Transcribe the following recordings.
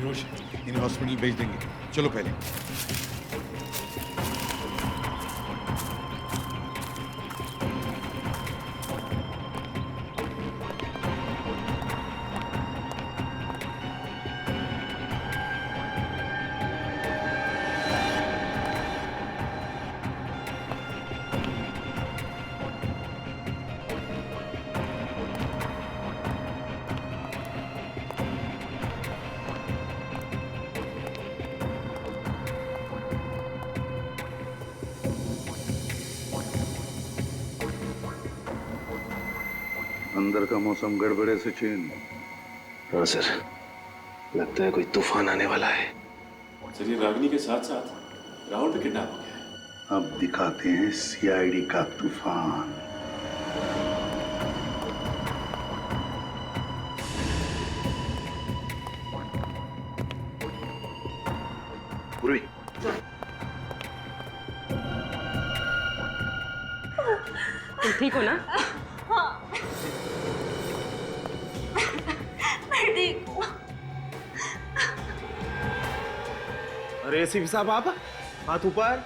मनोज, इन्हें हॉस्पिटल भेज देंगे। चलो पहले। अंदर का मौसम गड़बड़े सचिन। हाँ सर, लगता है कोई तूफान आने वाला है। सर, ये रागिनी के साथ साथ राहुल भी किडनैप हो गया है। अब दिखाते हैं सीआईडी का तूफान। पूर्वी, तुम ठीक हो ना? मैं ठीक हूँ। अरे एसीपी साहब, आप हाथ ऊपर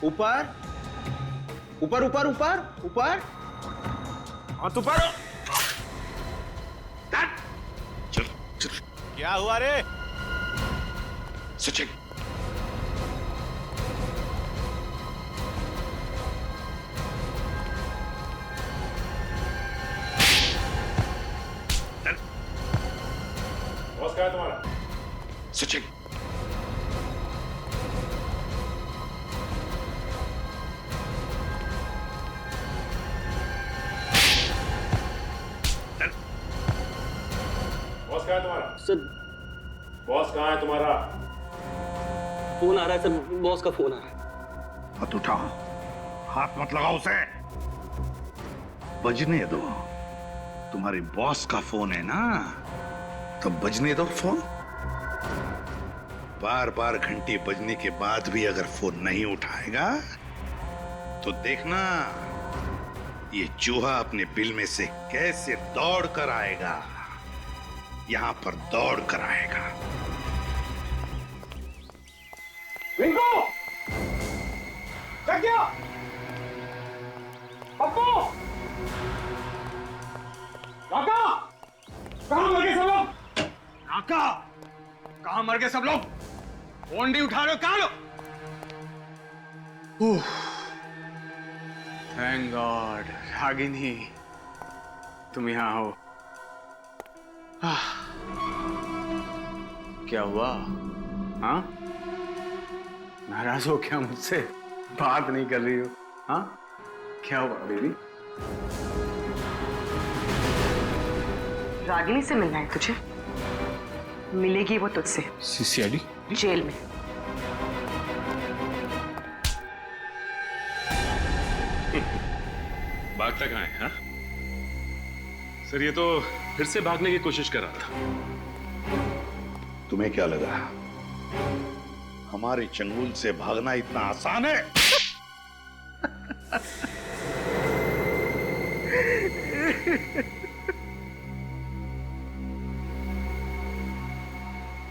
ऊपर ऊपर ऊपर ऊपर ऊपर, हाथ ऊपर। चल चल। क्या हुआ रे सचिन, बॉस कहाँ है तुम्हारा? सचिन, बॉस कहाँ है तुम्हारा? सर, बॉस कहाँ है तुम्हारा? फोन आ रहा है सर, बॉस का फोन आ रहा है। हाथ उठा, हाथ मत लगाओ उसे। बजने दो, तुम्हारे बॉस का फोन है ना, तो बजने दो फोन। बार बार घंटी बजने के बाद भी अगर फोन नहीं उठाएगा तो देखना ये चूहा अपने बिल में से कैसे दौड़ कर आएगा। यहां पर दौड़ कर आएगा। रिंकू, क्या किया? पप्पू, काका, कहाँ मर गए सब लोग? काका, कहाँ मर गए सब लोग? फोन नहीं उठा रहे हो, कहाँ लो? थैंक गॉड, रागिनी, तुम यहाँ हो। क्या हुआ? हाँ, नाराज हो क्या मुझसे? बात नहीं कर रही हो? हाँ, क्या हुआ बेबी? रागिनी से मिलना है तुझे? मिलेगी वो तुझसे सीआईडी? जेल में। भागता कहाँ है? हाँ? सर, ये तो फिर से भागने की कोशिश कर रहा था। तुम्हें क्या लगा हमारे चंगुल से भागना इतना आसान है?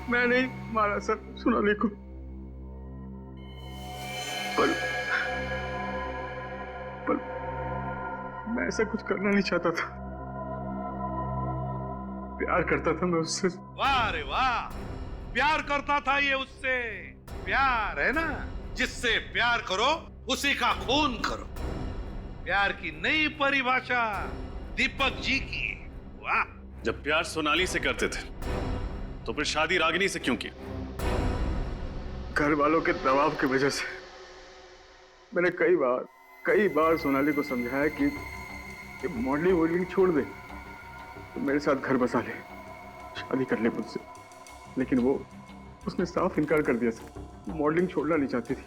मैं नहीं मारा सर सोनाली को, पर मैं ऐसा कुछ करना नहीं चाहता था। प्यार करता था मैं उससे। वाह रे वाह, प्यार करता था ये उससे। प्यार है ना, जिससे प्यार करो उसी का खून करो। प्यार की नई परिभाषा दीपक जी की। वाह। जब प्यार सोनाली से करते थे तो फिर शादी रागिनी से क्यों की? घर वालों के दबाव की वजह से मैंने कई बार सोनाली को समझाया कि मॉडलिंग वॉडलिंग छोड़ दे, तो मेरे साथ घर बसा ले, शादी कर ले मुझसे। लेकिन उसने साफ इनकार कर दिया सर। मॉडलिंग छोड़ना नहीं चाहती थी।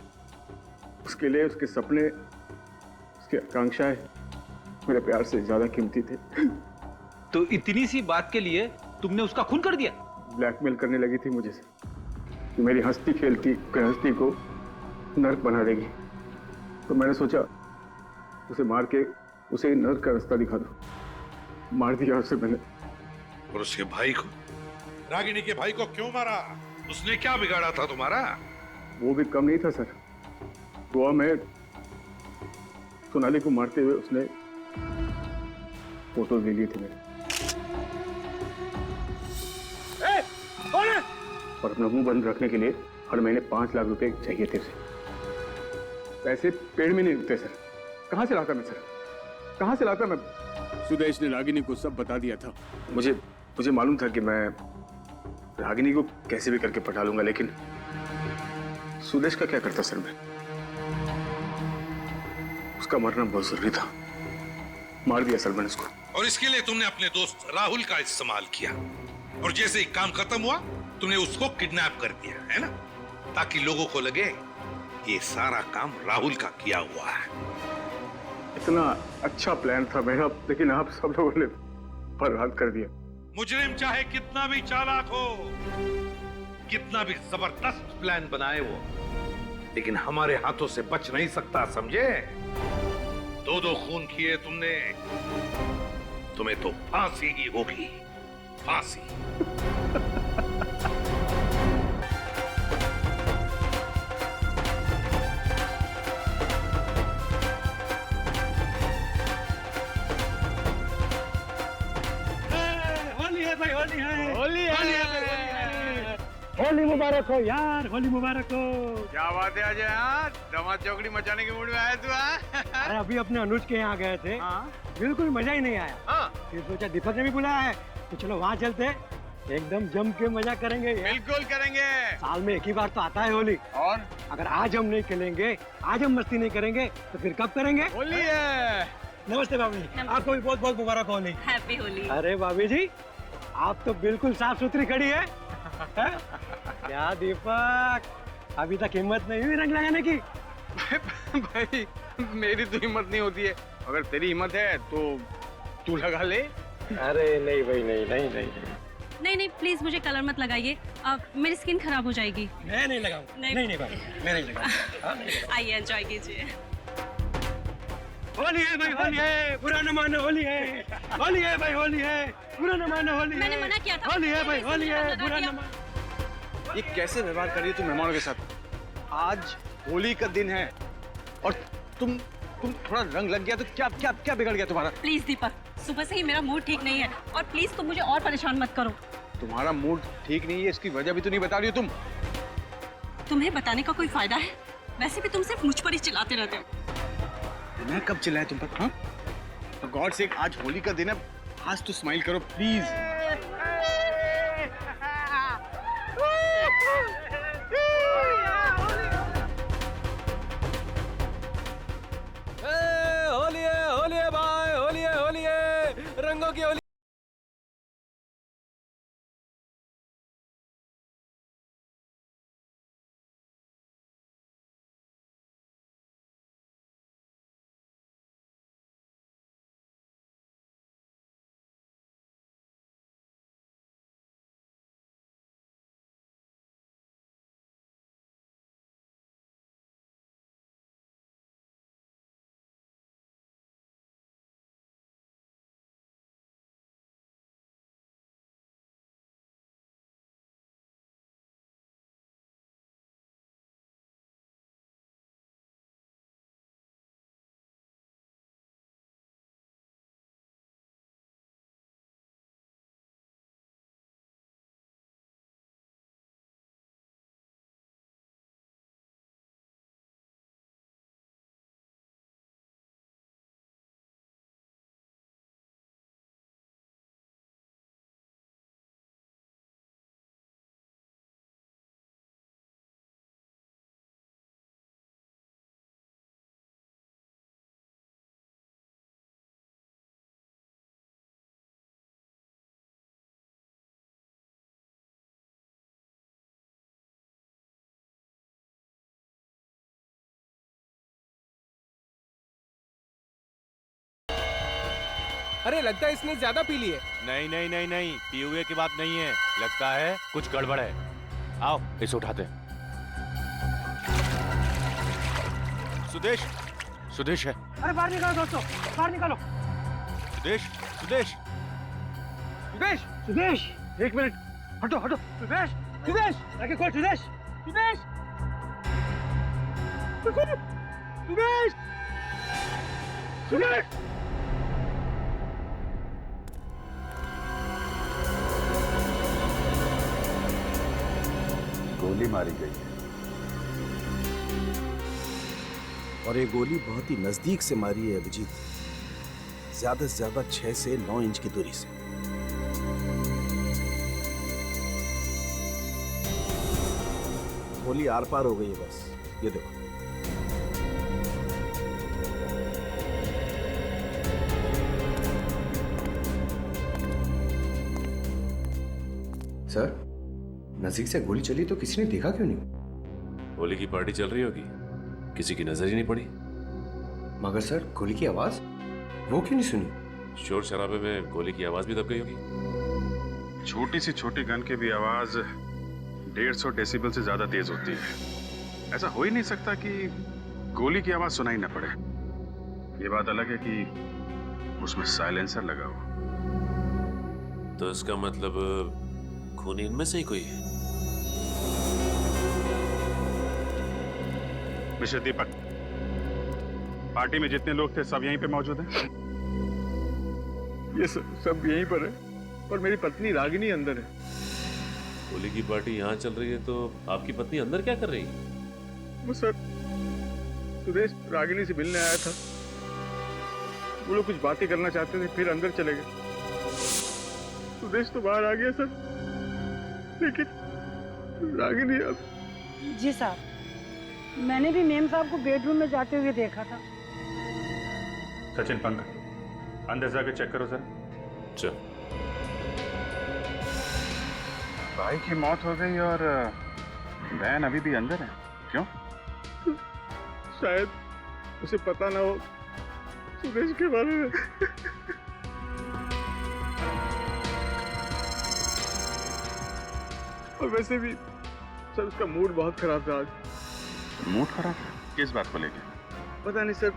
उसके लिए उसके सपने, उसकी आकांक्षाएं मेरे प्यार से ज्यादा कीमती थे। तो इतनी सी बात के लिए तुमने उसका खून कर दिया? ब्लैकमेल करने लगी थी मुझे से कि मेरी हंसती खेलती गृहस्थी को नर्क बना देगी। तो मैंने सोचा उसे मार के उसे नर्क का रास्ता दिखा दो। मार दिया उसे मैंने। और उसके भाई को, रागिनी के भाई को क्यों मारा? उसने क्या बिगाड़ा था तुम्हारा? वो भी कम नहीं था सर। गोवा में सोनाली को मारते हुए उसने फोटोज ले लिए थे मेरे। और अपना मुंह बंद रखने के लिए हर महीने 5 लाख रुपए चाहिए थे उसे। पैसे पेड़ में नहीं उगते सर। कहाँ से लाता मैं सर, कहाँ से लाता मैं? सुदेश ने रागिनी को सब बता दिया था। मुझे मालूम था कि मैं रागिनी को कैसे भी करके पटा लूंगा, लेकिन सुदेश का क्या करता सर मैं? उसका मरना बहुत जरूरी था। मार दिया सर मैंने उसको। और इसके लिए तुमने अपने दोस्त राहुल का इस्तेमाल किया, और जैसे ही काम खत्म हुआ तुमने उसको किडनैप कर दिया, है ना? ताकि लोगों को लगे ये सारा काम राहुल का किया हुआ है। इतना अच्छा प्लान था मेरा, लेकिन आप सब लोगों ने बर्बाद कर दिया। मुजरिम चाहे कितना भी चालाक हो, कितना भी जबरदस्त प्लान बनाए वो, लेकिन हमारे हाथों से बच नहीं सकता, समझे? 2 खून किए तुमने, तुम्हें तो फांसी ही होगी, फांसी। होली मुबारक हो यार, होली मुबारक हो। क्या बात है अजय यार, दमाद चौकड़ी मचाने के मूड में आया तू? अरे अभी अपने अनुज के यहाँ गए थे, बिल्कुल मजा ही नहीं आया। फिर सोचा दीपक ने भी बुलाया है तो चलो वहाँ चलते, एकदम जम के मजा करेंगे। बिल्कुल करेंगे, साल में एक ही बार तो आता है होली, और अगर आज हम नहीं खेलेंगे, आज हम मस्ती नहीं करेंगे तो फिर कब करेंगे? होली है। नमस्ते भाभी, आपको भी बहुत बहुत मुबारक होली। हैप्पी होली। अरे भाभी जी, आप तो बिल्कुल साफ सुथरी खड़ी है। क्या दीपक, अभी तक हिम्मत नहीं हुई रंग लगाने की? भाई मेरी तो हिम्मत नहीं होती है, अगर तेरी हिम्मत है तो तू लगा ले। अरे नहीं भाई, नहीं नहीं नहीं नहीं नहीं प्लीज मुझे कलर मत लगाइए, मेरी स्किन खराब हो जाएगी। मैं नहीं लगाऊंगा। नहीं। नहीं भाई, मैं नहीं लगाऊंगा। आइए एंजॉय कीजिए। होली है भाई, होली है, बुरा न मानो, होली है, होली है भाई, होली है, बुरा न मानो, होली है। मैंने मना किया था। होली है भाई, होली है, बुरा न किया। मानो। ये कैसे व्यवहार कर रही है तू मेहमानों के साथ? आज होली का दिन है और तुम थोड़ा रंग लग गया तो क्या क्या क्या बिगड़ गया तुम्हारा? प्लीज दीपक, सुबह से ही मेरा मूड ठीक नहीं है और प्लीज तुम मुझे और परेशान मत करो। तुम्हारा मूड ठीक नहीं है, इसकी वजह भी तो नहीं बता रही हो तुम। तुम्हें बताने का कोई फायदा है? वैसे भी तुम सिर्फ मुझ पर ही चिल्लाते रहते हो। मैं कब चिल्लाया तुम पर? हाँ, तो गॉड से आज होली का दिन है, आज तो स्माइल करो प्लीज। होली है भाई, होली है, रंगों की होली। अरे लगता है इसने ज्यादा पी ली है। नहीं नहीं नहीं नहीं, पी हुए की बात नहीं है, लगता है कुछ गड़बड़ है। आओ इसे उठाते हैं। सुदेश, सुदेश है। अरे बाहर निकालो दोस्तों, बाहर निकालो। सुदेश, सुदेश, सुदेश, सुदेश, एक मिनट, हटो हटो। सुदेश, सुदेश आगे खोल सुदेश सुदेश सुदेश सुदेश गोली मारी गई है और ये गोली बहुत ही नजदीक से मारी है अभिजीत, ज्यादा से ज्यादा 6 से 9 इंच की दूरी से। गोली आर पार हो गई है बस, ये देखो। सर, नजीक से गोली चली तो किसी ने देखा क्यों नहीं? होली की पार्टी चल रही होगी, किसी की नजर ही नहीं पड़ी। मगर सर, गोली की आवाज वो क्यों नहीं सुनी? शोर शराबे में गोली की आवाज भी दब गई होगी। छोटी सी छोटी गन की भी आवाज 150 डेसिबल से ज्यादा तेज होती है। ऐसा हो ही नहीं सकता कि गोली की आवाज सुनाई न पड़े। ये बात अलग है कि उसमें साइलेंसर लगा हो। तो इसका मतलब खूनी इनमें से ही कोई है। मिस्टर दीपक, पार्टी में जितने लोग थे सब यहीं पे मौजूद हैं? ये सब यहीं पर है और मेरी पत्नी रागिनी अंदर है। होली की पार्टी यहाँ चल रही है तो आपकी पत्नी अंदर क्या कर रही है? वो सर, सुदेश रागिनी से मिलने आया था। वो लोग कुछ बातें करना चाहते थे, फिर अंदर चले गए। सुदेश तो बाहर आ गया सर, लेकिन रागिनी अब... जी साहब, मैंने भी मेम साहब को बेडरूम में जाते हुए देखा था। सचिन, पंकज, अंदर जाके चेक करो सर। चल। भाई की मौत हो गई और बहन अभी भी अंदर है, क्यों? शायद उसे पता ना हो सुदेश के बारे में। और वैसे भी सर, उसका मूड बहुत खराब था आज। मूड खराब? किस बात को लेके? पता नहीं सर,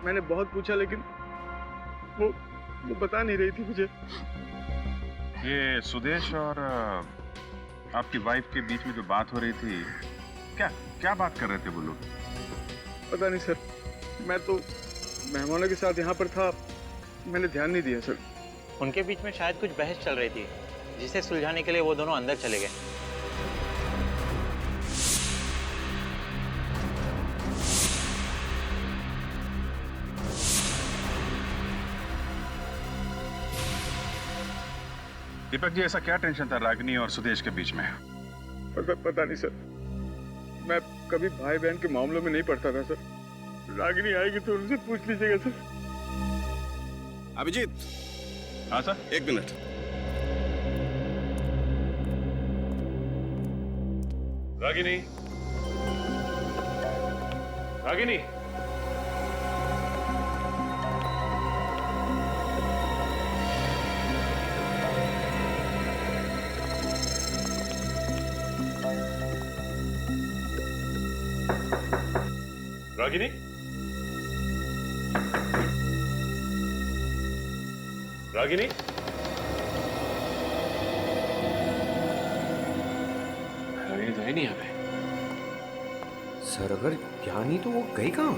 मैंने बहुत पूछा लेकिन वो बता नहीं रही थी मुझे। ये सुदेश और आपकी वाइफ के बीच में जो बात हो रही थी, क्या बात कर रहे थे वो लोग? पता नहीं सर, मैं तो मेहमानों के साथ यहाँ पर था, मैंने ध्यान नहीं दिया सर। उनके बीच में शायद कुछ बहस चल रही थी, जिसे सुलझाने के लिए वो दोनों अंदर चले गए। दीपक जी, ऐसा क्या टेंशन था रागिनी और सुदेश के बीच में? पता नहीं सर, मैं कभी भाई बहन के मामलों में नहीं पड़ता था सर। रागिनी आएगी तो उनसे पूछ लीजिएगा सर। अभिजीत। हाँ सर। 1 मिनट। रागिनी, रागिनी, रागिनी, रागिनी, रागिनी तो है नहीं यहाँ पे। सर, अगर यहाँ नहीं तो वो गई कहाँ?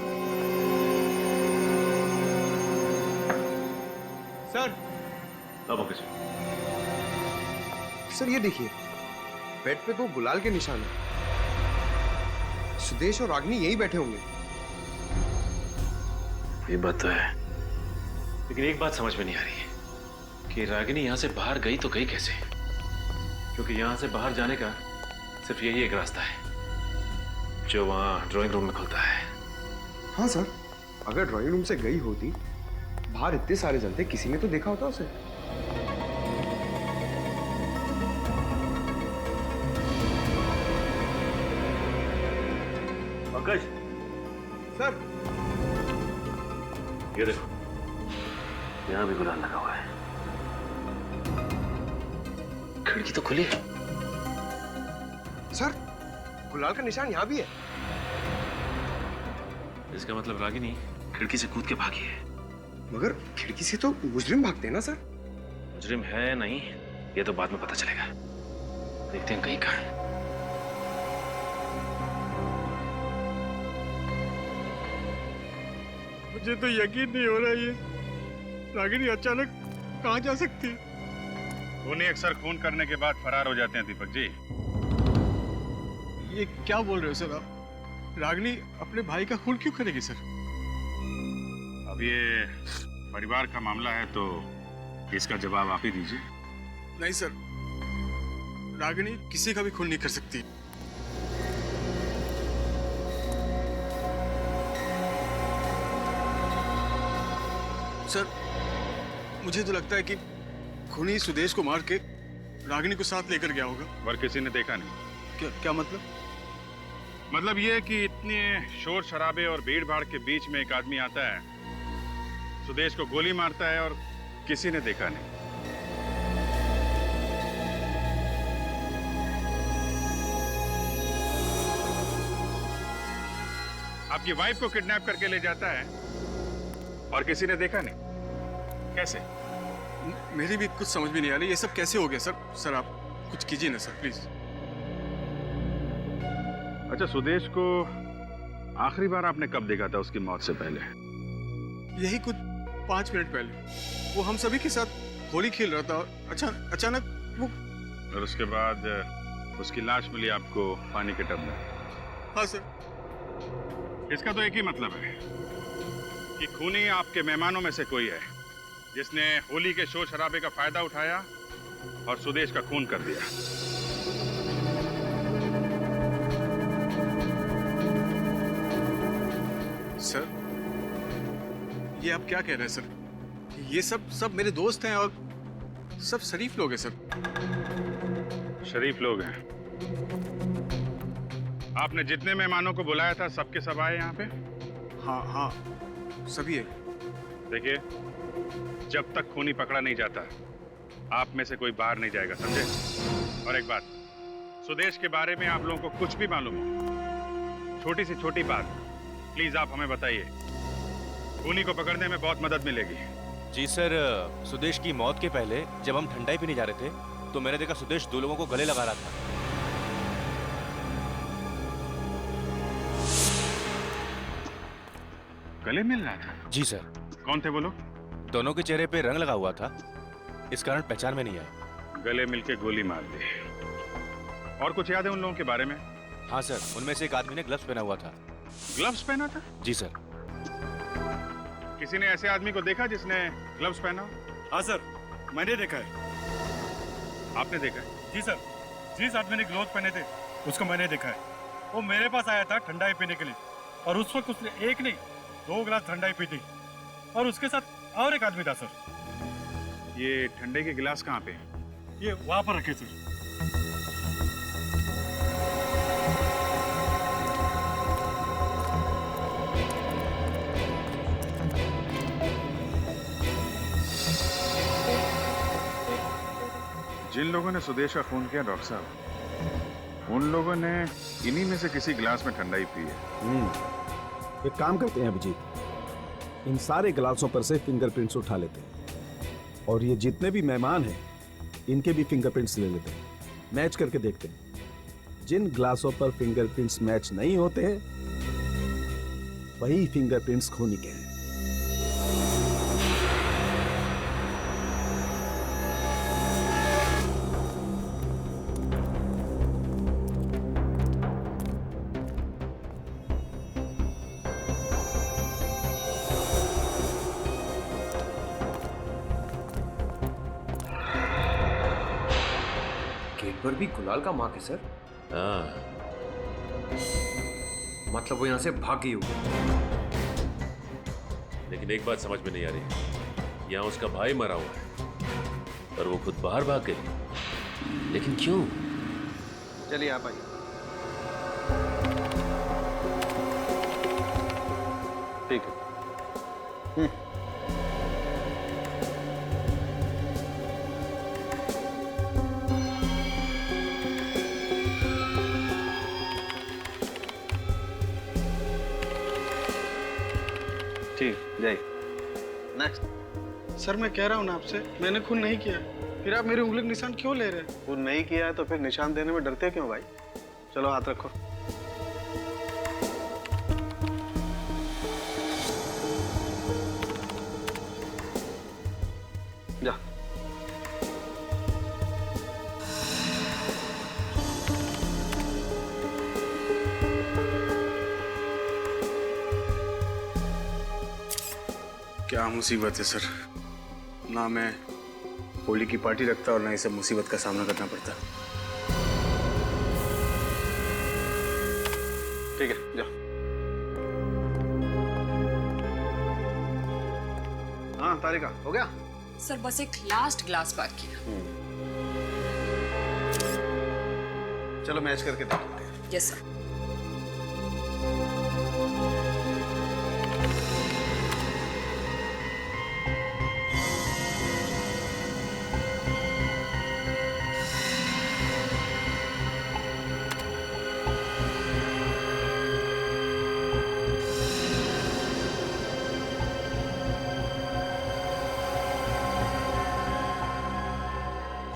सर, सर ये देखिए, बेड पे 2 गुलाल के निशान हैं। सुदेश और रागिनी यहीं बैठे होंगे। ये बात तो है, लेकिन एक बात समझ में नहीं आ रही है कि रागिनी यहाँ से बाहर गई तो गई कैसे? क्योंकि यहाँ से बाहर जाने का सिर्फ यही एक रास्ता है जो वहाँ ड्राइंग रूम में खुलता है। हाँ सर, अगर ड्राइंग रूम से गई होती, बाहर इतने सारे जन थे, किसी ने तो देखा होता उसे। पंकज, सर, ये देखो, यहाँ भी गुलाल लगा हुआ है। खिड़की तो खुली है। सर, गुलाल का निशान यहाँ भी है। इसका मतलब रागिनी खिड़की से कूद के भागी है। मगर खिड़की से तो मुजरिम भागते हैं ना सर? मुजरिम है नहीं, ये तो बाद में पता चलेगा। देखते हैं कहीं कहाँ है। मुझे तो यकीन नहीं हो रहा ये रागिनी अचानक कहाँ जा सकती है। खूनी अक्सर खून करने के बाद फरार हो जाते हैं दीपक जी। ये क्या बोल रहे हो सर आप? रागिनी अपने भाई का खून क्यों करेगी सर? अब ये परिवार का मामला है तो इसका जवाब आप ही दीजिए। नहीं सर, रागिनी किसी का भी खून नहीं कर सकती। सर मुझे तो लगता है कि खूनी सुदेश को मार के रागिनी को साथ लेकर गया होगा। पर किसी ने देखा नहीं। क्या मतलब? मतलब ये कि इतने शोर शराबे और भीड़ भाड़ के बीच में एक आदमी आता है, सुदेश को गोली मारता है और किसी ने देखा नहीं। आपकी वाइफ को किडनैप करके ले जाता है और किसी ने देखा नहीं। कैसे? मेरी भी कुछ समझ में नहीं आ रही, ये सब कैसे हो गया सर? सर आप कुछ कीजिए ना सर प्लीज। अच्छा, सुदेश को आखिरी बार आपने कब देखा था उसकी मौत से पहले? यही कुछ 5 मिनट पहले। वो हम सभी के साथ होली खेल रहा था और अचानक वो। और उसके बाद उसकी लाश मिली आपको पानी के टब में? हाँ सर। इसका तो एक ही मतलब है कि खूनी आपके मेहमानों में से कोई है जिसने होली के शोर शराबे का फायदा उठाया और सुदेश का खून कर दिया। सर ये आप क्या कह रहे हैं सर? ये सब मेरे दोस्त हैं और सब शरीफ लोग हैं सर। शरीफ लोग हैं? आपने जितने मेहमानों को बुलाया था सबके सब आए यहाँ पे? हाँ सभी है। देखिए, जब तक खूनी पकड़ा नहीं जाता आप में से कोई बाहर नहीं जाएगा, समझे? और एक बात, सुदेश के बारे में आप लोगों को कुछ भी मालूम हो, छोटी से छोटी बात प्लीज आप हमें बताइए। खूनी को पकड़ने में बहुत मदद मिलेगी। जी सर, सुदेश की मौत के पहले जब हम ठंडाई पीने जा रहे थे तो मैंने देखा सुदेश 2 लोगों को गले लगा रहा था। गले मिल रहा था? जी सर। कौन थे वो लोग? दोनों के चेहरे पे रंग लगा हुआ था, इस कारण पहचान में नहीं आया। गले मिलके गोली मार दी। और कुछ याद है उन लोगों के बारे में? हाँ सर, उनमें से एक आदमी ने ग्लव्स पहना हुआ था। ग्लव्स पहना था? जी सर। किसी ने ऐसे आदमी को देखा जिसने ग्लव्स पहना? हाँ सर, मैंने देखा है। आपने देखा है? जी सर, जिस आदमी ने ग्लव्स पहने थे उसको मैंने देखा है। वो मेरे पास आया था ठंडाई पीने के लिए और उस वक्त उसने 1 नहीं 2 गिलास ठंडाई पी थी और उसके साथ और एक आदमी था सर। ये ठंडे के गिलास कहाँ पे? ये वहां पर रखे सर। जिन लोगों ने सुदेश का खून किया डॉक्टर साहब, उन लोगों ने इन्हीं में से किसी गिलास में ठंडाई पी है। एक काम करते हैं अभिजीत, इन सारे गिलासों पर से फिंगरप्रिंट्स उठा लेते हैं और ये जितने भी मेहमान हैं इनके भी फिंगरप्रिंट्स ले लेते हैं, मैच करके देखते हैं। जिन ग्लासों पर फिंगरप्रिंट्स मैच नहीं होते हैं वही फिंगरप्रिंट्स खूनी के हैं। पर भी गुलाल का मार्क है सर। हाँ। मतलब वो यहाँ से भाग गई होगी। लेकिन एक बात समझ में नहीं आ रही, यहाँ उसका भाई मरा हुआ है और वो खुद बाहर भाग गई, लेकिन क्यों? चलिए आप आइए। ठीक है। नेक्स्ट। सर मैं कह रहा हूँ ना आपसे, मैंने खून नहीं किया, फिर आप मेरे उंगली निशान क्यों ले रहे हैं? खून नहीं किया है तो फिर निशान देने में डरते क्यों भाई? चलो हाथ रखो। क्या मुसीबत है सर, ना मैं होली की पार्टी रखता और ना इसे मुसीबत का सामना करना पड़ता। ठीक है, जाओ। हाँ तारिका, हो गया? सर बस एक लास्ट ग्लास बाकी है। चलो मैच करके देखते हैं। Yes sir.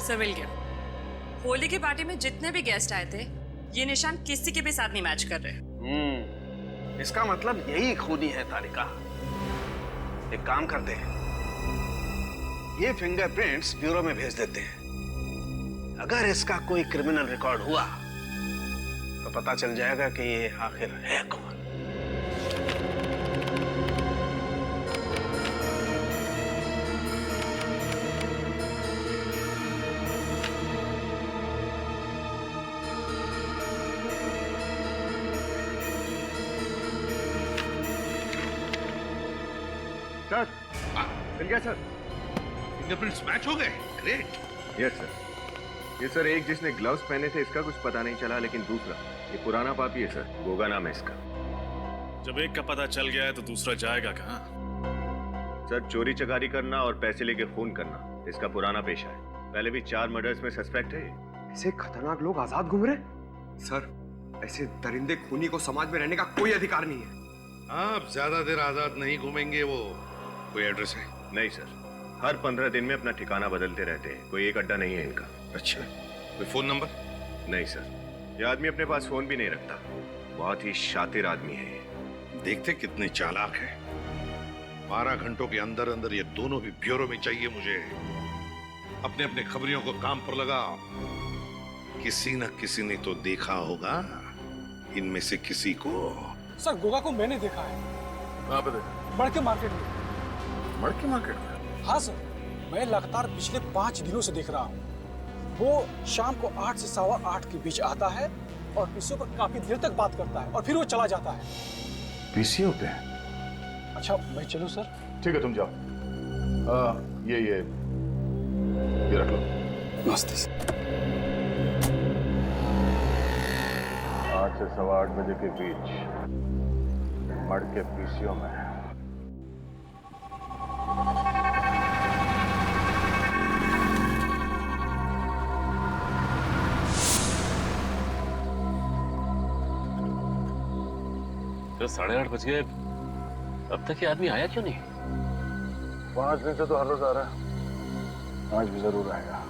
सर मिल गया। होली की पार्टी में जितने भी गेस्ट आए थे, ये निशान किसी के भी साथ नहीं मैच कर रहे। इसका मतलब यही खूनी है तारिका। एक काम करते हैं, ये फिंगरप्रिंट्स ब्यूरो में भेज देते हैं। अगर इसका कोई क्रिमिनल रिकॉर्ड हुआ तो पता चल जाएगा कि ये आखिर है कौन। सर मिल गया सर। फिंगरप्रिंट्स मैच हो गए। ग्रेट। Yes sir. ये सर एक जिसने ग्लव्स पहने थे इसका कुछ पता नहीं चला, लेकिन दूसरा ये पुराना पापी है सर, गोगा नाम है इसका। जब एक का पता चल गया है तो दूसरा जाएगा कहाँ? सर चोरी चकारी करना और पैसे लेके खून करना इसका पुराना पेशा है। पहले भी 4 मर्डर्स में सस्पेक्ट है। ऐसे खतरनाक लोग आजाद घूम रहे? सर ऐसे दरिंदे खूनी को समाज में रहने का कोई अधिकार नहीं है। आप ज्यादा देर आजाद नहीं घूमेंगे। वो कोई एड्रेस है? नहीं सर, हर 15 दिन में अपना ठिकाना बदलते रहते हैं। कोई एक अड्डा नहीं है इनका। अच्छा, कोई फोन नंबर? नहीं सर, ये आदमी अपने पास फोन भी नहीं रखता। बहुत ही शातिर आदमी है ये। देखते कितने चालाक है। 12 घंटों के अंदर अंदर ये दोनों भी ब्यूरो में चाहिए मुझे। अपने अपने खबरियों को काम पर लगाओ। किसी न किसी ने तो देखा होगा इनमें से किसी को। सर गोगा को मैंने देखा है। कहाँ पे देखा? मड़के मार्केट में। मड़के मार्केट में? हाँ सर, मैं लगातार पिछले 5 दिनों से देख रहा हूँ। वो शाम को 8 से 8:15 के बीच आता है और पीसीओ पर काफी देर तक बात करता है और फिर वो चला जाता है। पीसीओ पे? अच्छा मैं चलूँ सर? ठीक है तुम जाओ। ये रख लो। नमस्ते सर। 8 से 8:15 बजे के बीच मड़के पीसीओ में। तो 8:30 बज गए, अब तक ये आदमी आया क्यों नहीं? 5 दिन से तो हर रोज आ रहा है, आज भी जरूर आएगा।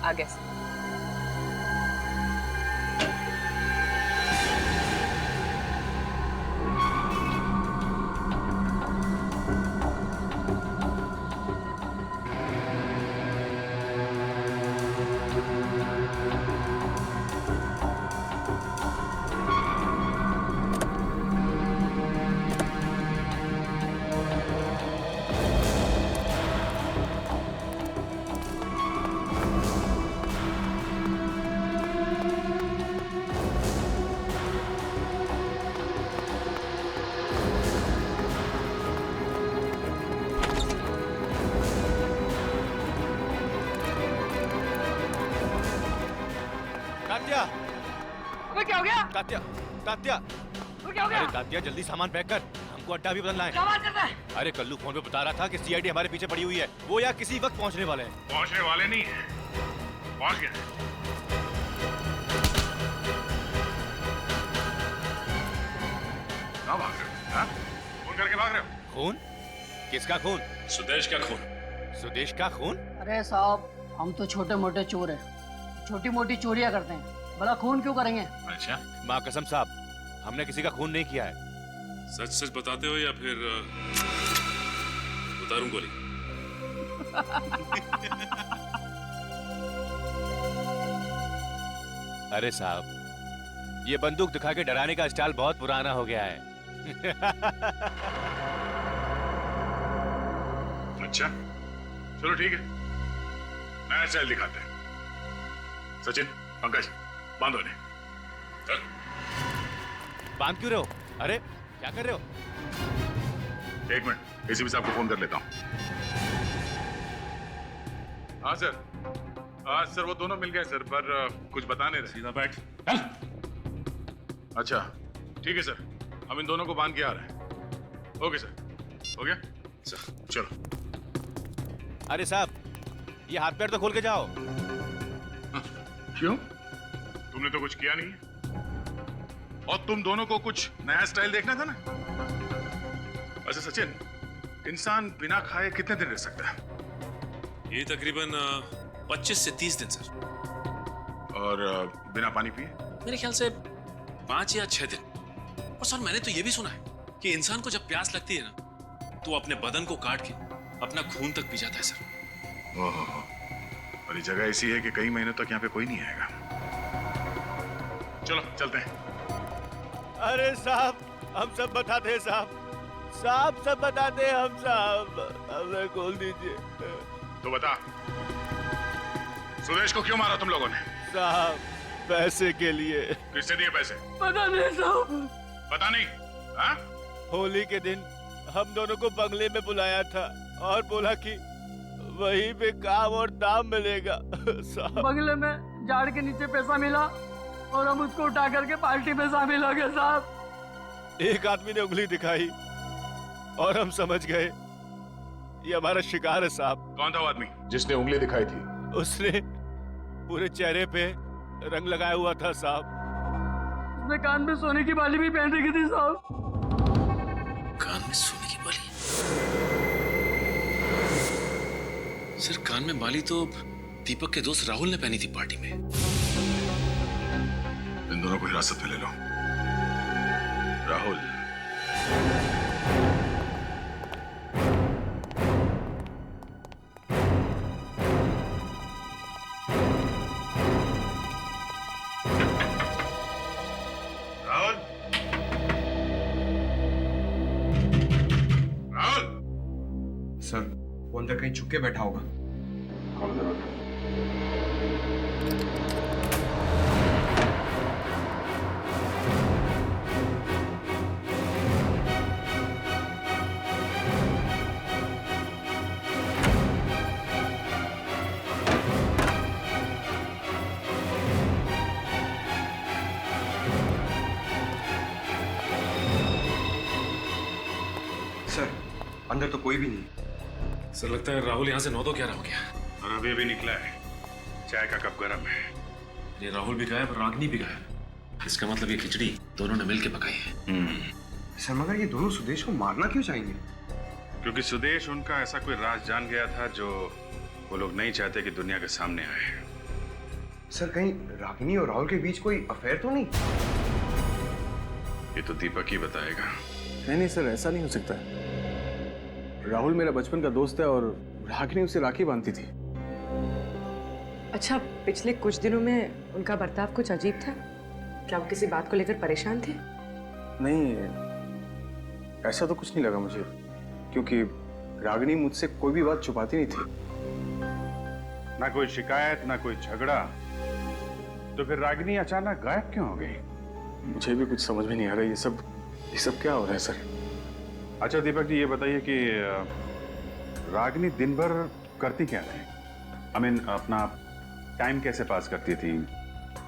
आ गया सर। क्या हो गया? तात्या, तात्या, क्या हो गया? अरे तात्या जल्दी सामान पैक कर, हमको अड्डा भी बदलना है। क्या बात करता है? अरे कल्लू फोन पे बता रहा था कि सीआईडी हमारे पीछे पड़ी हुई है, वो या किसी वक्त पहुंचने वाले हैं। पहुंचने वाले नहीं है, पहुंच गए। क्या भाग रहे हो? हाँ? फोन करके भाग रहे हो? खून? किसका खून? सुदेश का खून। सुदेश का खून? अरे साहब हम तो छोटे मोटे चोर हैं, छोटी मोटी चोरियां करते हैं, बड़ा खून क्यों करेंगे? अच्छा, माँ कसम साहब, हमने किसी का खून नहीं किया है। सच सच बताते हो या फिर उतारूं गोली? अरे साहब, ये बंदूक दिखा के डराने का स्टाइल बहुत पुराना हो गया है। अच्छा, चलो ठीक है, नया स्टाइल दिखाते हैं। सचिन, पंकज, बांधो इन्हें। चल। बांध क्यों रहे हो? अरे क्या कर रहे हो? एक मिनट, एसीपी साहब को फोन कर लेता हूँ। हाँ सर, आज सर वो दोनों मिल गए सर, पर कुछ बता नहीं रहे। सीधा बैठ। अच्छा ठीक है सर, हम इन दोनों को बांध के आ रहे हैं। ओके सर, हो गया सर, चलो। अरे साहब, ये हाथ पैर तो खोल के जाओ। क्यों? तुमने तो कुछ किया नहीं है। और तुम दोनों को कुछ नया स्टाइल देखना था ना। अच्छा सचिन, इंसान बिना खाए कितने दिन रह सकता है? ये तकरीबन 25 से 30 दिन सर। और बिना पानी पिए? मेरे ख्याल से 5 या 6 दिन। और सर मैंने तो ये भी सुना है कि इंसान को जब प्यास लगती है ना, तो अपने बदन को काट के अपना खून तक पी जाता है सर। ओहो, और ये जगह ऐसी है कि कई महीनों तक यहाँ पे कोई नहीं आएगा। चलो चलते हैं। अरे साहब, हम सब बताते हैं साहब, साहब सब बताते हैं हम साहब, हमें खोल दीजिए। तो बता, सुदेश को क्यों मारा तुम लोगों ने? साहब पैसे के लिए। किससे दिए पैसे? पता नहीं साहब। पता नहीं? हाँ? होली के दिन हम दोनों को बंगले में बुलाया था और बोला कि वहीं पे काम और दाम मिलेगा। साहब बंगले में झाड़ के नीचे पैसा मिला और हम उसको उठा करके पार्टी में शामिल हो गए साहब। एक आदमी ने उंगली दिखाई और हम समझ गए ये हमारा शिकार है साहब। कौन था वो आदमी जिसने उंगली दिखाई थी? उसने पूरे चेहरे पे रंग लगाया हुआ था साहब। उसने कान में सोने की बाली भी पहन रखी थी साहब। कान में सोने की बाली? सर कान में बाली तो दीपक के दोस्त राहुल ने पहनी थी पार्टी में। इन दोनों को हिरासत में ले लो। राहुल, राहुल, राहुल। सर वो अंदर कहीं छुप के बैठा होगा। कौन दरवाजा? सर अंदर तो कोई भी नहीं। सर लगता है राहुल यहाँ से 9-11 हो गया। और अभी अभी निकला है, चाय का कप गर्म है। ये राहुल भी गायब, रागनी भी गायब। इसका मतलब ये खिचड़ी दोनों ने मिलके पकाई है। सर मगर ये दोनों सुदेश को मारना क्यों चाहेंगे? क्योंकि सुदेश उनका ऐसा कोई राज जान गया था जो वो लोग नहीं चाहते कि दुनिया के सामने आए। सर कहीं रागिनी और राहुल के बीच कोई अफेयर तो नहीं? ये तो दीपक ही बताएगा। नहीं सर, ऐसा नहीं हो सकता है। राहुल मेरा बचपन का दोस्त है और रागिनी उसे राखी बांधती थी। अच्छा, पिछले कुछ दिनों में उनका बर्ताव कुछ अजीब था। क्या वो किसी बात को लेकर परेशान थे? नहीं, ऐसा तो कुछ नहीं लगा मुझे, क्योंकि रागिनी मुझसे कोई भी बात छुपाती नहीं थी। ना कोई शिकायत, ना कोई झगड़ा, तो फिर रागिनी अचानक गायब क्यों हो गई? मुझे भी कुछ समझ में नहीं आ रहा। ये सब क्या हो रहा है सर? अच्छा दीपक जी, ये बताइए कि रागिनी दिन भर करती क्या थी? I mean, अपना टाइम कैसे पास करती थी?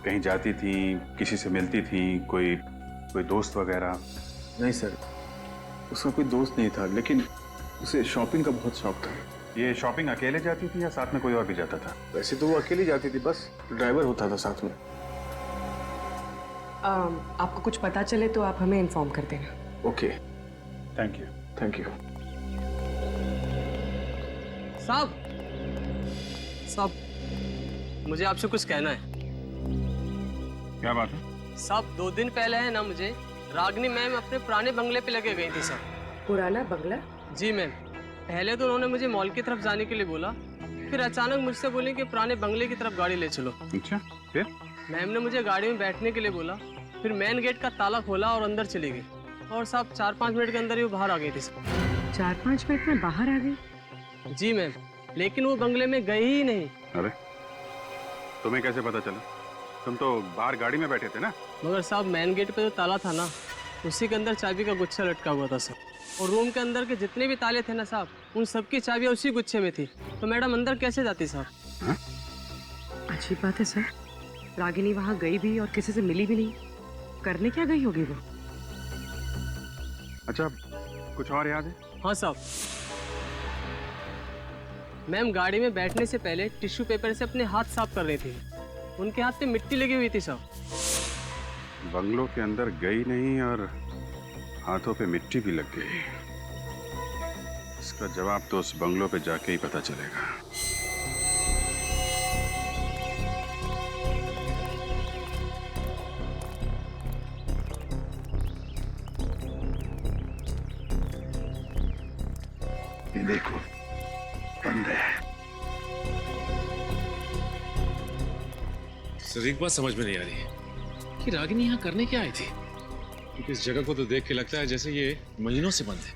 कहीं जाती थी, किसी से मिलती थी, कोई दोस्त वगैरह? नहीं सर, उसका कोई दोस्त नहीं था, लेकिन उसे शॉपिंग का बहुत शौक था। ये शॉपिंग अकेले जाती थी या साथ में कोई और भी जाता था? वैसे तो वो अकेली जाती थी, बस ड्राइवर होता था साथ में। आपको कुछ पता चले तो आप हमें इन्फॉर्म कर देना। Okay, thank you. साहब, मुझे आपसे कुछ कहना है। क्या बात है? साहब 2 दिन पहले है ना, मुझे रागिनी मैम अपने पुराने बंगले पे लेके गई थी सर। पुराना बंगला? जी मैम। पहले तो उन्होंने मुझे मॉल की तरफ जाने के लिए बोला, फिर अचानक मुझसे बोले कि पुराने बंगले की तरफ गाड़ी ले चलो। अच्छा, फिर? मैम ने मुझे गाड़ी में बैठने के लिए बोला, फिर मेन गेट का ताला खोला और अंदर चली गई। और साहब 4-5 मिनट के अंदर ही वो बाहर आ गई थी सर। 4-5 मिनट में बाहर आ गई? जी मैम, लेकिन वो बंगले में गई ही नहीं। अरे तुम्हें कैसे पता चला? तुम तो बाहर गाड़ी में बैठे थे ना। मगर साहब मेन गेट पे जो ताला था ना, उसी के अंदर चाबी का गुच्छा लटका हुआ था सर। और रूम के अंदर के जितने भी ताले थे ना साहब, उन सबकी चाबियां उसी गुच्छे में थी। तो मैडम अंदर कैसे जाती साहब? अजीब बात है सर, रागिनी वहाँ गई भी और किसी से मिली भी नहीं। करने क्या गई होगी वो? अच्छा, कुछ और याद है? हाँ साहब, मैम गाड़ी में बैठने से पहले टिश्यू पेपर से अपने हाथ साफ कर रही थी। उनके हाथ पे मिट्टी लगी हुई थी साहब। बंगलों के अंदर गई नहीं और हाथों पे मिट्टी भी लग गई। इसका जवाब तो उस बंगलों पे जाके ही पता चलेगा। ये देखो, बंद है। सर एक बात समझ में नहीं आ रही कि रागिनी यहाँ करने क्या आई थी, क्योंकि इस जगह को तो देख के लगता है जैसे ये महीनों से बंद है।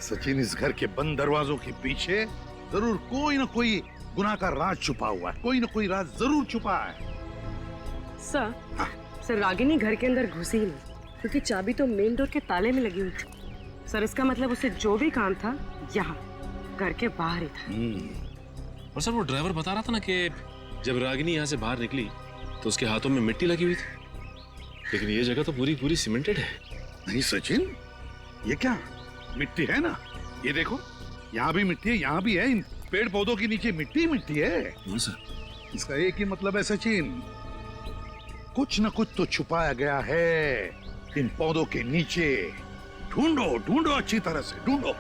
सचिन, इस घर के बंद दरवाजों के पीछे जरूर कोई ना कोई गुनाह का राज छुपा हुआ है। कोई ना कोई राज जरूर छुपा है। सर रागिनी घर के अंदर घुसी ही नहीं, क्योंकि चाबी तो मेन डोर के ताले में लगी हुई थी। सर इसका मतलब उसे जो भी काम था यहाँ घर के बाहर ही था। और सर वो ड्राइवर बता रहा था ना कि जब रागिनी यहाँ से बाहर निकली तो उसके हाथों में मिट्टी लगी हुई थी, लेकिन ये जगह तो पूरी पूरी सीमेंटेड है। नहीं सचिन, ये क्या मिट्टी है ना? ये देखो, यहाँ भी मिट्टी है, यहाँ भी है। इन पेड़ पौधों के नीचे मिट्टी मिट्टी है। सर इसका एक ही मतलब है सचिन, कुछ न कुछ तो छुपाया गया है इन पौधों के नीचे। ढूंढो ढूंढो, अच्छी तरह से ढूंढो।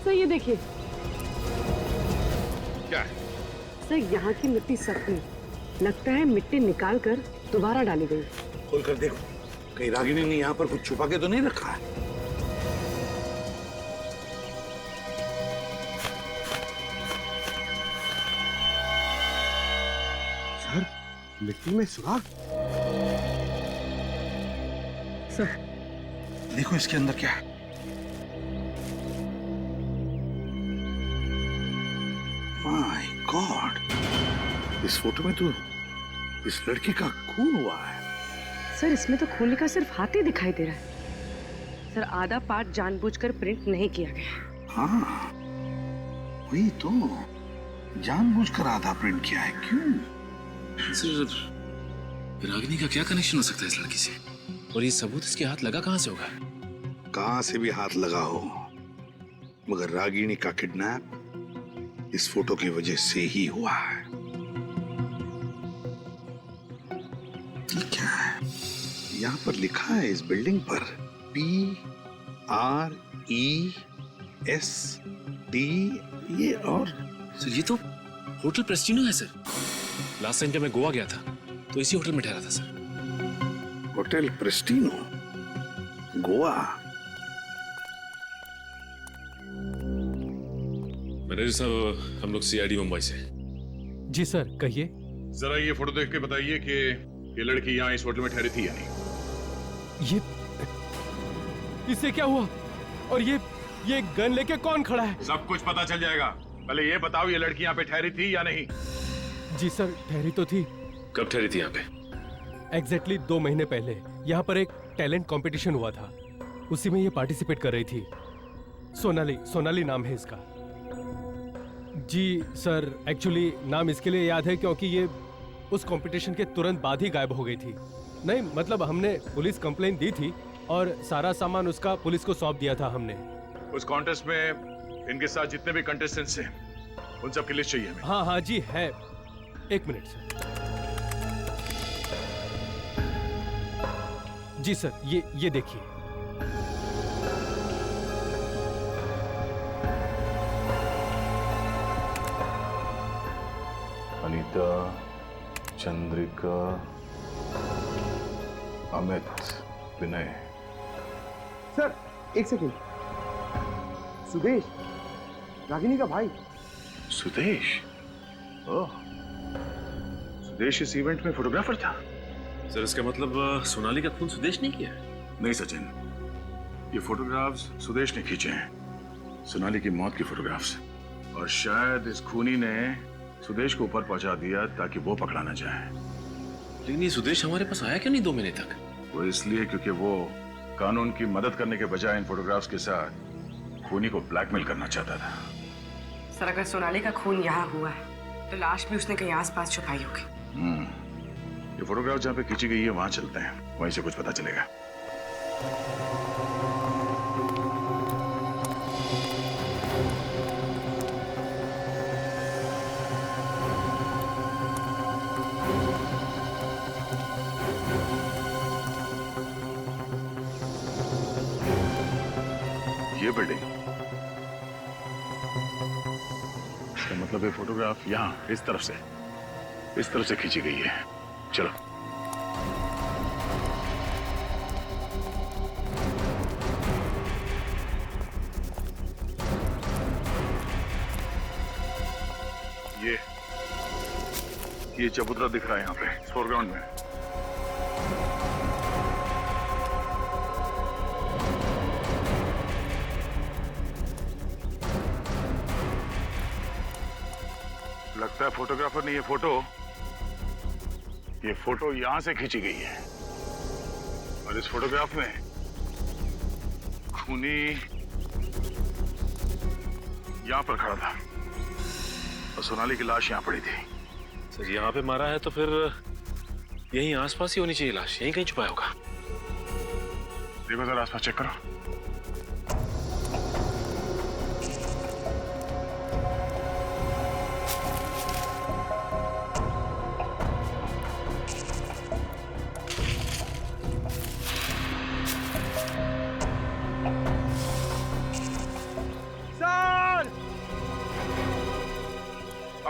सर ये देखिए। क्या है? सर यहाँ की मिट्टी सख्त नहीं, लगता है मिट्टी निकाल कर दोबारा डाली गई। खोल कर देखो, कहीं रागिनी ने यहाँ पर कुछ छुपा के तो नहीं रखा है। सर मिट्टी में सुराख। सर देखो इसके अंदर क्या है। माय गॉड, इस फोटो में तो इस लड़की का खून हुआ है। सर इसमें तो खून का सिर्फ हाथ ही दिखाई दे रहा है। सर आधा पार्ट जानबूझकर प्रिंट नहीं किया गया। हाँ वही तो, जानबूझकर आधा प्रिंट किया है। क्यों? सर रागिनी का क्या कनेक्शन हो सकता है इस लड़की से, और ये सबूत इसके हाथ लगा कहाँ से होगा? कहां से भी हाथ लगा हो, मगर रागिनी का किडनैप इस फोटो की वजह से ही हुआ है। ये क्या है? यहाँ पर लिखा है इस बिल्डिंग पर PRESD, ये और सर ये तो होटल प्रेस्टिनो है सर। लास्ट टाइम जब मैं गोवा गया था तो इसी होटल में ठहरा था सर। होटल प्रेस्टिनो, गोवा। मैनेजर साहब, हम लोग CID मुंबई से। जी सर कहिए। जरा ये फोटो देख के बताइए कि ये लड़की यहाँ इस होटल में ठहरी थी या नहीं। ये इससे क्या हुआ? और ये गन लेके कौन खड़ा है? सब कुछ पता चल जाएगा। पहले ये बताओ, ये लड़की यहाँ पे ठहरी थी या नहीं? जी सर ठहरी तो थी। कब ठहरी थी यहाँ पे? एग्जैक्टली 2 महीने पहले यहाँ पर एक टैलेंट कंपटीशन हुआ था, उसी में ये पार्टिसिपेट कर रही थी। सोनाली नाम है इसका। जी सर, एक्चुअली नाम इसके लिए याद है क्योंकि ये उस कंपटीशन के तुरंत बाद ही गायब हो गई थी। नहीं मतलब हमने पुलिस कंप्लेंट दी थी और सारा सामान उसका पुलिस को सौंप दिया था हमने। उस कॉन्टेस्ट में इनके साथ जितने भी कंटेस्टेंट्स हैं उन सब की लिस्ट चाहिए हमें। हाँ जी है, 1 मिनट सर। जी सर ये देखिए। अनीता, चंद्रिका, अमित, विनय। सर एक सेकेंड, सुदेश, रागिनी का भाई। सुदेश? ओह, सुदेश इस इवेंट में फोटोग्राफर था। सर इसका मतलब सोनाली का खून सुदेश नहीं किया? नहीं सचिन, ये फोटोग्राफ्स सुदेश ने खींचे हैं, सोनाली की मौत की फोटोग्राफ्स। और शायद इस खूनी ने सुदेश को ऊपर पहुंचा दिया ताकि वो पकड़ा ना जाए। लेकिन ये सुदेश हमारे पास आया क्यों नहीं 2 महीने तक? वो इसलिए क्योंकि वो कानून की मदद करने के बजाय इन फोटोग्राफ्स के साथ खूनी को ब्लैकमेल करना चाहता था। सर अगर सोनाली का खून यहाँ हुआ है तो लाश भी उसने कहीं आसपास छुपाई होगी। ये फोटोग्राफ जहाँ पे खींची गई है वहां चलते हैं, वहीं से कुछ पता चलेगा। ये बिल्डिंग, इसका मतलब ये फोटोग्राफ यहाँ इस तरफ से खींची गई है। चलो। ये चबूतरा दिख रहा है यहाँ पे फोरग्राउंड में। लगता है फोटोग्राफर ने ये फोटो यहां से खींची गई है। और इस फोटोग्राफ में खूनी यहां पर खड़ा था और सोनाली की लाश यहां पड़ी थी। सर यहाँ पे मारा है तो फिर यहीं आसपास ही होनी चाहिए लाश, यहीं कहीं छुपाया होगा। देखो जरा आसपास चेक करो।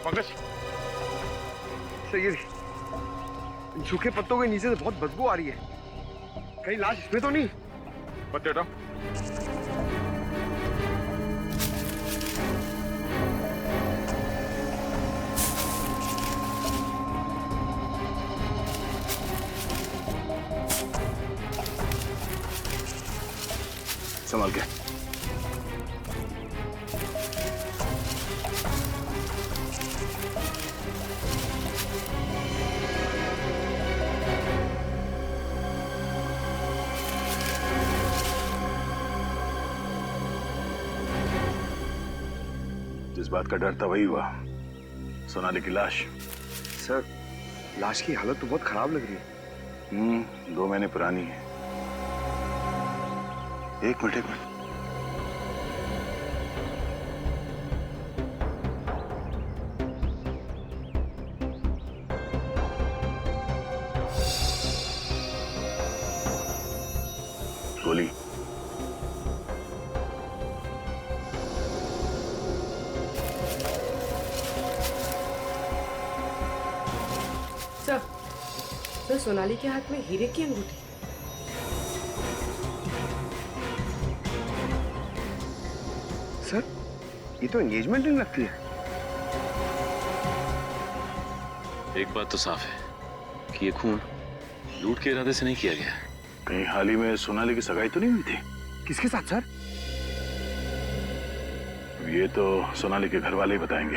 पंकज, सर ये इन सूखे पत्तों के नीचे से बहुत बदबू आ रही है, कहीं लाश इसमें तो नहीं? पत्ते हटाओ। संभाल के। जिस बात का डर था वही हुआ, सोनाली की लाश। सर लाश की हालत तो बहुत खराब लग रही है। 2 महीने पुरानी है। एक मिनट गोली। सर सोनाली के हाथ में हीरे की अंगूठी। सर ये तो एंगेजमेंट रिंग लगती है। एक बात तो साफ है कि ये खून लूट के इरादे से नहीं किया गया। कहीं हाल ही में सोनाली की सगाई तो नहीं हुई थी? किसके साथ सर? ये तो सोनाली के घर वाले ही बताएंगे।